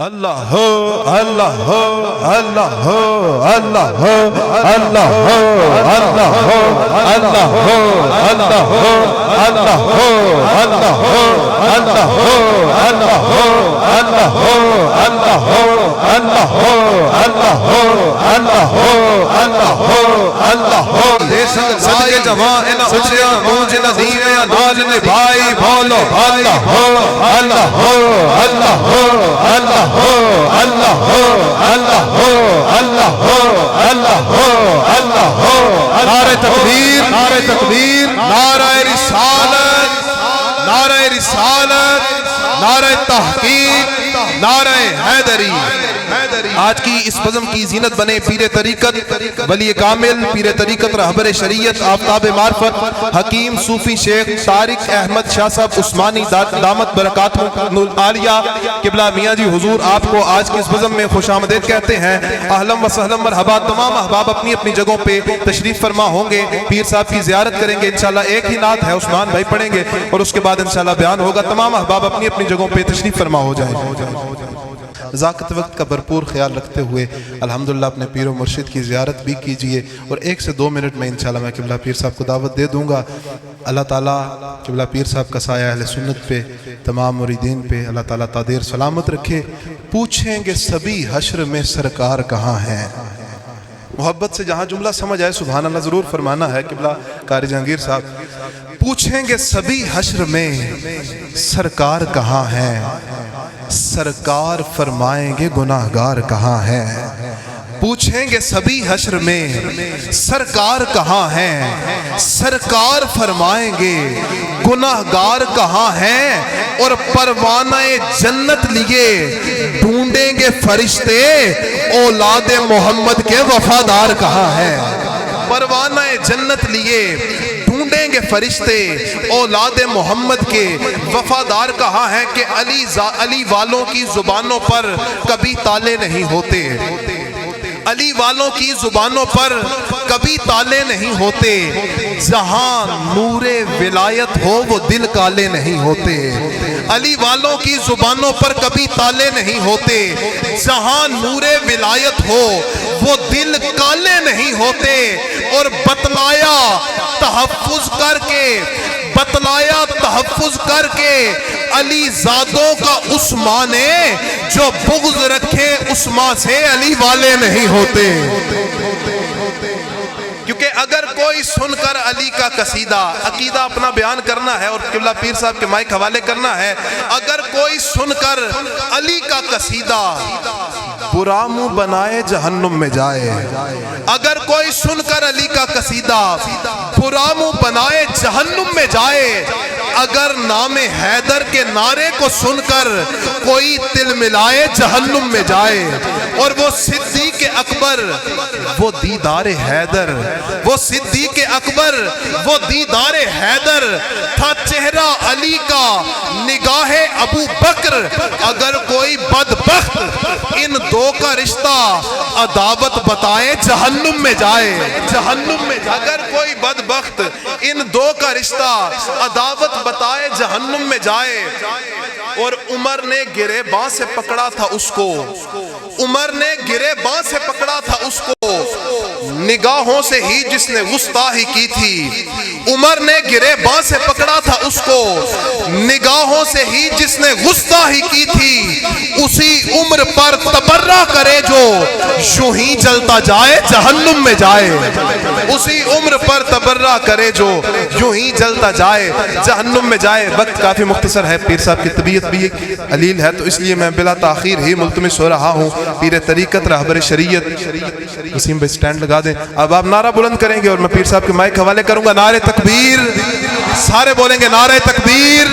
اللہ ہو اللہ ہو اللہ ہو اللہ ہو اللہ ہو اللہ ہو اللہ ہو اللہ ہو اللہ ہو اللہ ہو اللہ ہو اللہ ہو اللہ ہو اللہ ہو اللہ ہو اللہ ہو اللہ ہو اللہ ہو اللہ ہو صدقے جوان ان اچھا موج نظیر ناز نے بھائی بولو اللہ ہو اللہ ہو اللہ ہو اللہ ہو اللہ ہو اللہ ہو اللہ ہو اللہ ہو اللہ ہو نعرہ تکبیر نعرہ تکبیر نعرہ رسالت نعرہ رسالت نعرہ تحقیق نعرہ حیدری آج کی اس بزم کی زینت بنے پیر طریقت ولی کامل پیر طریقت رہبر شریعت آفتاب معرفت حکیم صوفی شیخ طارق احمد شاہ صاحب عثمانی دامت برکاتہم العالیہ قبلہ میاں جی حضور آپ کو آج کی اس بزم میں خوش آمدید کہتے ہیں۔ اہلا و سہلا مرحبا۔ تمام احباب اپنی اپنی جگہوں پہ تشریف فرما ہوں گے، پیر صاحب کی زیارت کریں گے، انشاءاللہ ایک ہی نعت ہے عثمان بھائی پڑھیں گے اور اس کے بعد انشاءاللہ بیان ہوگا۔ تمام احباب اپنی اپنی جگہوں پہ تشریف فرما ہو جائیں۔ ذاکت وقت کا بھرپور خیال رکھتے ہوئے الحمدللہ اپنے پیر و مرشد کی زیارت بھی کیجئے اور 1 سے 2 منٹ میں انشاءاللہ میں قبلہ پیر صاحب کو دعوت دے دوں گا۔ اللہ تعالیٰ قبلہ پیر صاحب کا سایہ اہل سنت پہ تمام مریدین پہ اللہ تعالیٰ تادیر سلامت رکھے۔ پوچھیں گے سبھی حشر میں سرکار کہاں ہیں؟ محبت سے جہاں جملہ سمجھ آئے سبحان اللہ ضرور فرمانا ہے۔ قبلہ قاری جہانگیر صاحب پوچھیں گے سبھی حشر میں سرکار کہاں ہیں؟ سرکار فرمائیں گے گناہگار کہاں ہیں؟ پوچھیں گے سبھی حشر میں سرکار کہاں ہیں؟ سرکار فرمائیں گے گناہگار کہاں ہیں؟ اور پروانہ جنت لیے ڈھونڈیں گے فرشتے اولاد محمد کے وفادار کہاں ہیں؟ پروانہ جنت لیے ڈھونڈیں گے فرشتے اولاد محمد کے وفادار کہاں ہیں؟ کہ علی والوں کی زبانوں پر کبھی تالے نہیں ہوتے، علی والوں کی زبانوں پر کبھی تالے نہیں ہوتے، جہاں نور ولایت ہو وہ دل کالے نہیں ہوتے۔ علی والوں کی زبانوں پر کبھی تالے نہیں ہوتے، جہاں نور ولایت ہو وہ دل کالے نہیں ہوتے۔ اور بتلایا تحفظ کر کے بتلایا تحفظ کر کے علی زادوں کا اس ماں نے جو بغض رکھے اس ماں سے علی والے نہیں ہوتے۔ کیونکہ اگر کوئی سن کر علی کا قصیدہ عقیدہ اپنا بیان کرنا ہے اور قبلہ پیر صاحب کے مائک حوالے کرنا ہے، اگر کوئی سن کر علی کا قصیدہ برا منہ بنائے جہنم میں جائے، اگر کوئی سن کر علی کا قصیدہ برا منہ بنائے جہنم میں جائے، اگر نام حیدر کے نعرے کو سن کر کوئی تل ملائے جہنم میں جائے۔ اور وہ صدیق اکبر وہ دیدار حیدر، وہ صدیق اکبر وہ دیدار حیدر تھا چہرہ علی کا نگاہ ابو بکر۔ اگر کوئی بدبخت ان دو کا رشتہ عداوت بتائے جہنم میں جائے، جہنم میں جائے۔ اگر کوئی بدبخت ان دو کا رشتہ عداوت بتائے جہنم میں جائے۔ اور عمر نے گرے باں سے پکڑا تھا اس کو، عمر نے گرے باں سے پکڑا تھا اس کو، نگاہوں سے ہی جس نے گستاخی کی تھی۔ عمر نے گرے باں سے پکڑا تھا اس کو، نگاہوں سے ہی جس نے گستاخی کی تھی۔ اسی عمر پر تبرہ کرے جو یوں ہی جلتا جائے جہنم میں جائے، اسی عمر پر تبرہ کرے جو یوں ہی جلتا جائے جہنم میں جائے۔ وقت کافی مختصر ہے، پیر صاحب کی طبیعت بھی علیل ہے، تو اس لیے میں بلا تاخیر ہی ملتمس ہو رہا ہوں۔ پیر طریقت رہبر شریعت وسیم بھائی سٹینڈ لگا دیں، اب آپ نعرہ بلند کریں گے اور میں پیر صاحب کے مائک حوالے کروں گا۔ نعرہ تکبیر، سارے بولیں گے نعرہ تکبیر،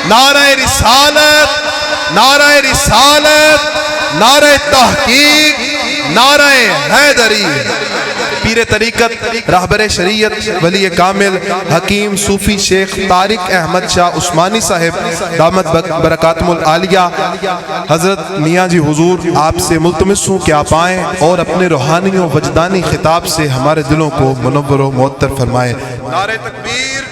نعرہ رسالت، نعرہ رسالت، نعرہ تحقیق، نعرہ حیدری۔ پیر طریقت رہبر شریعت ولی کامل حکیم صوفی شیخ طارق احمد شاہ عثمانی صاحب دامت برکاتہم العالیہ حضرت میاں جی حضور آپ سے ملتمس ہوں کہ آپ آئیں اور اپنے روحانی و وجدانی خطاب سے ہمارے دلوں کو منور و معطر فرمائیں۔ نعرہ تکبیر۔